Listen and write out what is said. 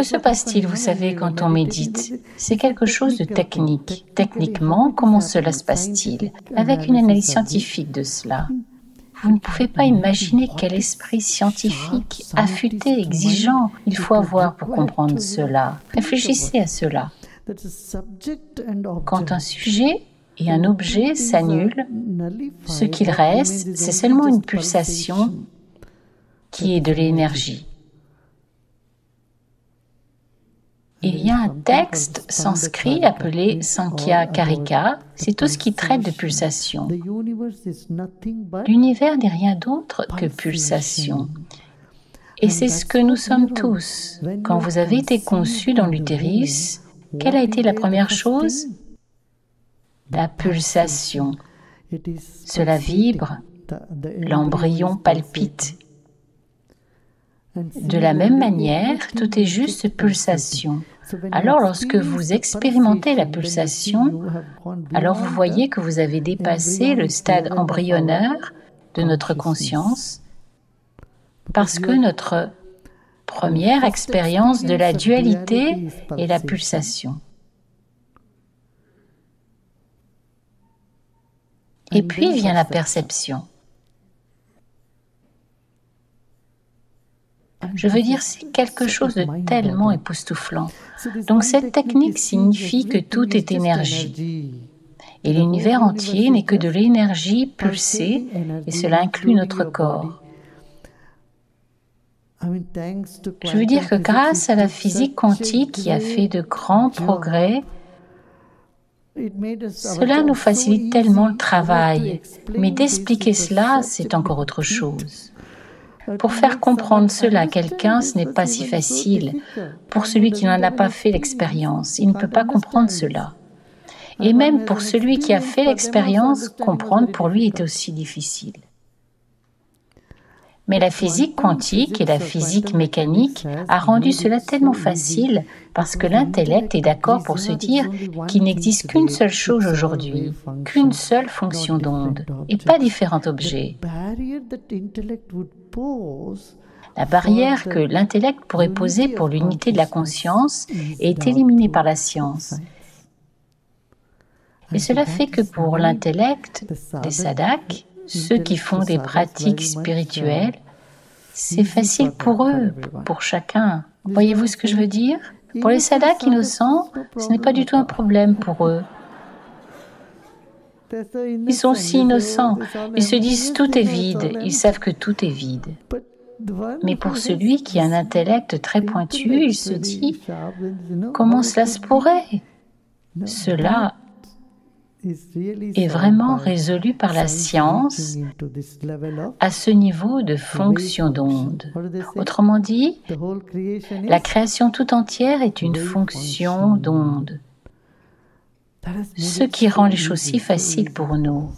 Que se passe-t-il, vous savez, quand on médite? C'est quelque chose de technique. Techniquement, comment cela se passe-t-il? Avec une analyse scientifique de cela. Vous ne pouvez pas imaginer quel esprit scientifique, affûté, exigeant il faut avoir pour comprendre cela. Réfléchissez à cela. Quand un sujet et un objet s'annulent, ce qu'il reste, c'est seulement une pulsation qui est de l'énergie. Il y a un texte sanskrit appelé Sankhya Karika, c'est tout ce qui traite de pulsation. L'univers n'est rien d'autre que pulsation. Et c'est ce que nous sommes tous. Quand vous avez été conçu dans l'utérus, quelle a été la première chose? La pulsation. Cela vibre, l'embryon palpite. De la même manière, tout est juste pulsation. Alors, lorsque vous expérimentez la pulsation, alors vous voyez que vous avez dépassé le stade embryonnaire de notre conscience, parce que notre première expérience de la dualité est la pulsation. Et puis vient la perception. Je veux dire, c'est quelque chose de tellement époustouflant. Donc cette technique signifie que tout est énergie. Et l'univers entier n'est que de l'énergie pulsée, et cela inclut notre corps. Je veux dire que grâce à la physique quantique qui a fait de grands progrès, cela nous facilite tellement le travail. Mais d'expliquer cela, c'est encore autre chose. Pour faire comprendre cela à quelqu'un, ce n'est pas si facile. Pour celui qui n'en a pas fait l'expérience, il ne peut pas comprendre cela. Et même pour celui qui a fait l'expérience, comprendre pour lui est aussi difficile. Mais la physique quantique et la physique mécanique a rendu cela tellement facile parce que l'intellect est d'accord pour se dire qu'il n'existe qu'une seule chose aujourd'hui, qu'une seule fonction d'onde, et pas différents objets. La barrière que l'intellect pourrait poser pour l'unité de la conscience est éliminée par la science. Et cela fait que pour l'intellect, les sadhaks, ceux qui font des pratiques spirituelles, c'est facile pour eux, pour chacun. Voyez-vous ce que je veux dire? Pour les sadhaks innocents, ce n'est pas du tout un problème pour eux. Ils sont si innocents, ils se disent tout est vide, ils savent que tout est vide. Mais pour celui qui a un intellect très pointu, il se dit comment cela se pourrait? Cela est vraiment résolu par la science à ce niveau de fonction d'onde. Autrement dit, la création tout entière est une fonction d'onde. Ce qui rend les choses si faciles pour nous.